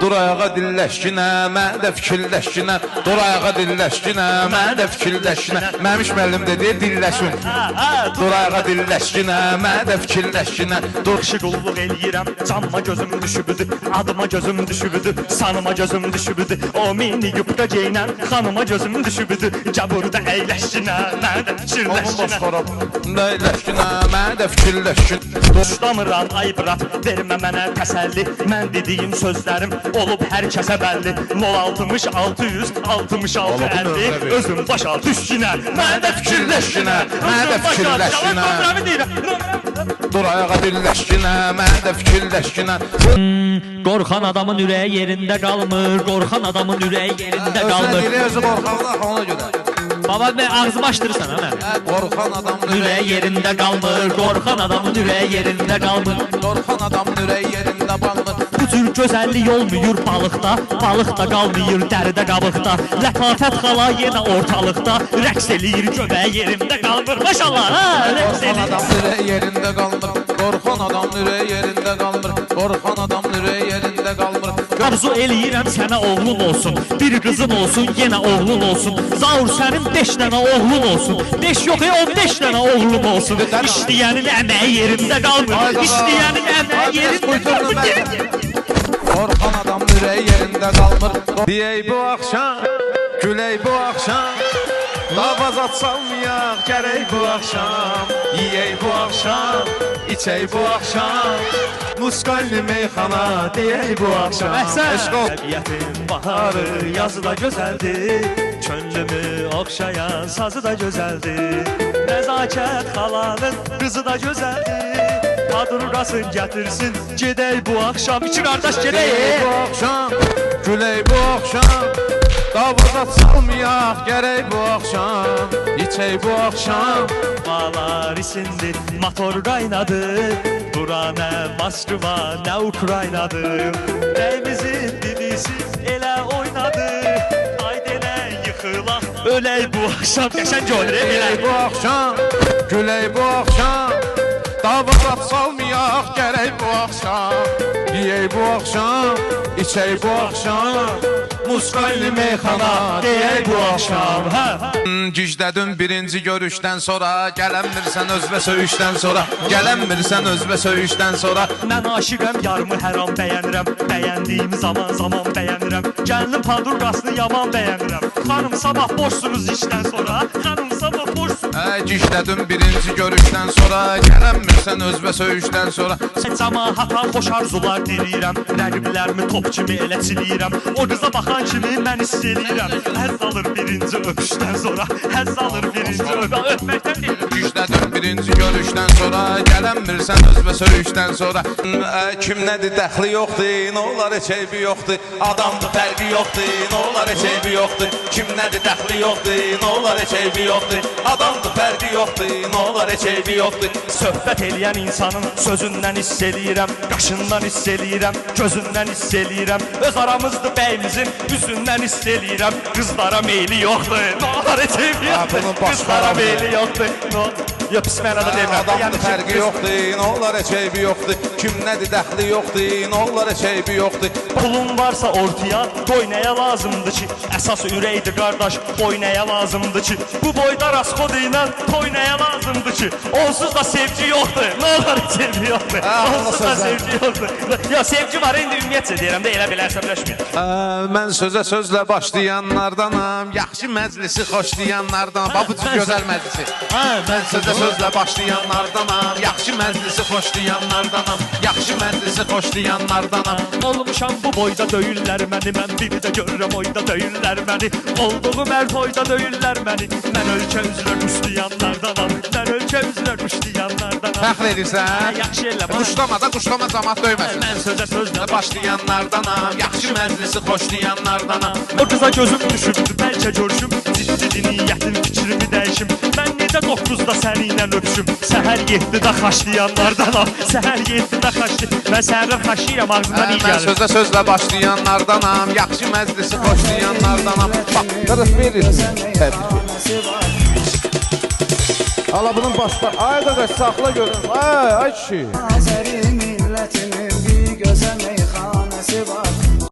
dur ayağa dilləşkinə, mən də fikirləşkinə, dur ayağa dilləşkinə, mən də fikirləşkinə. Məmiş müəllim dedi, dilləşin. Dur ayağa dilləşkinə, mən də fikirləşkinə. Yaxşı qulluq eləyirəm, canıma gözüm düşübüdü, adıma gözüm düşübüdü, sanıma gözüm düşübüdü. O mini yubka geyinən xanıma gözüm düşübüdü. Caburda əyləşkinə, mən də fikirləşkinə. Əyləşkinə, mən də fikirləşkinə. Dostlamıram, ay brat, vermə mənə təsəlli. Mən dediyim sözlərim olub hər kəsə bəlli. 060 600 66 50 özüm başa düşkinə, mən də fikirləşkinə, mən də fikirləşkinə. Dur ayağa dilləşkinə, mən də fikirləşkinə. Qorxan adamın ürəyi yerində qalmır, qorxan adamın ürəyi yerində qalmır. Sən dili özü qorxanlar ona görə. Baba, mən ağzımı açdırırsan ha mən. Qorxan adamın Ürəyi yerində qalmır, qorxan adamın ürəyi yerində qalmır. Qorxan adamın ürəyi yerində qalmır. Bu cür gözəllik olmuyur balıqda, balıq da qalmıyır dəridə qabıqda. Lətafət xala yenə ortalıqda, rəqs eləyir göbəyi yerində qalmır. Maşallah, ha, rəqs Qorxan eləyir. adamın ürəyi yerində qalmır. Qorxan adamın ürəyi yerində qalmır. Qorxan adamın ürəyi yerində qalmır. Arzu eləyirəm sənə oğlun olsun, bir qızın olsun, yenə oğlun olsun. Zaur sənin 5 dənə oğlun olsun, 5 yox 15 dənə oğlun olsun. İşləyənin əməyi yerində qalmır, işləyənin əməyi yerində qalmır. Qorxan adamın ürəyi yerində qalmır. Deyək bu axşam, gülək bu axşam, davaz atsalmayaq gərək bu axşam. Yiyək bu axşam, içək bu axşam, Musqalli meyxana deyək bu axşam. Təbiətin baharı, yazı da gözəldir, könlümü oxşayan sazı da gözəldir. Nəzakət xalanın qızı da gözəldir. Padurqasın gətirsin, gedək bu axşam. İki qardaş gedək. Bu axşam, gülək bu axşam, davaz atsalmayaq gərək bu axşam. İçək bu axşam, Bağlar isindi, motor qaynadı. Bura nə Moskva, nə Ukraynadır. Nəyimizin dilisi elə oynadı. Haydi elə yıxılaq, ölək bu axşam. Qəşəng olur, gülək bu axşam, gülək bu axşam, davaz atsalmayaq gərək bu axşam. Yiyək bu axşam, içək bu axşam, Musqalli meyxana deyək bu axşam. Gicdədin birinci görüşdən sonra, gələnmirsən özbə söyüşdən sonra, gələnmirsən özbə söyüşdən sonra. Mən aşiqəm, yarımı hər an bəyənirəm, bəyəndiyimi zaman bəyənirəm. Gəlinim padurqasını yaman bəyənirəm. Xanım sabah boşsunuz işdən sonra, xanım sabah boşsunuz. Gicdədin birinci görüşdən sonra, gələnmirsən özbə söyüşdən sonra. Cəmaata xoş arzular diləyirəm, rəqiblərimi top kimi elə çiləyirəm. O qıza baxan kimi mən hiss eləyirəm, həzz alır birinci öpüşdən sonra, həzz alır birinci öpməkdən deyil. Gicdədin birinci görüşdən sonra, gələnmirsən özbə söyüşdən sonra. Kim nədir dəxli yoxdur, nə olar heç eybi yoxdur, adamdır fərqi yoxdur, nə olar heç eybi yoxdur. Kim nədir dəxli yoxdur, nə olar heç eybi yoxdur, adamdır fərqi yoxdur, nə olar heç eybi yoxdur. Söhbət eləyən insanın sözündən hiss eləyirəm, qaşından hiss eləyirəm, gözündən hiss eləyirəm. Öz aramızdır bəyimizin üzündən hiss eləyirəm. Qızlara meyli yoxdur, nə olar heç eybi yoxdur, qızlara meyli yoxdur. Yox, pis mənada demirəm. Adamdır fərqi yoxdur, nə olar heç eybi yoxdur. Kim nədir dəxli yoxdur, nə olar heç eybi yoxdur. Pulun varsa ortaya, qoy nəyə lazımdır ki? Əsas ürəkdir qardaş, qoy nəyə lazımdır ki? Bu boyda raskod ilə toy nəyə lazımdır ki? Onsuz da sevgi yoxdur, nə olar heç sevgi yoxdur. Onsuz da sevgi yoxdur. Ya sevgi var, indi ümumiyyətcə deyirəm də elə bilərsən biləşməyəm. Mən sözlə başlayanlardanam, yaxşı məclisi xoşlayanlardanam. Bax bu cür gözəl məclisi. Mən sözlə başlayanlardanam, yaxşı məclisi xoşlayanlardanam, yaxşı məclisi xoşlayanlardanam. Olmuşam bu boyda döyürlər məni, mən bir də görürəm oyda döyürlər məni. Olduğum hər toyda döyürlər məni. Mən ölkə üzrə quşlayanlardanam, mən ölkə üzrə quşlayanlardanam. Fəxr edirsən? Yaxşı elə. Quşlama da, quşlama cəmat döyməsin. Mən sözlə başlayanlardanam, yaxşı məclisi xoşlayanlardanam. O qıza gözüm düşübdü, bəlkə görüşüm, ciddi niyyətim, fikrimi dəyişim. Mən necə 9-da səni ilə öpüşüm, səhər 7-də xaşlayanlardanam, səhər 7-də xaşlayım. Mən səhərlər xaşlayıram, ağzımdan iyi gəlir. Mən sözlə başlayanlardanam, yaxşı məclisi xoşlayanlardanam. Bax, qırıq verirsin, təbrik edir. Ala bunun başqa, ay qardaş, saxla görün, ay kişi. Azəri millətinin bir gözəl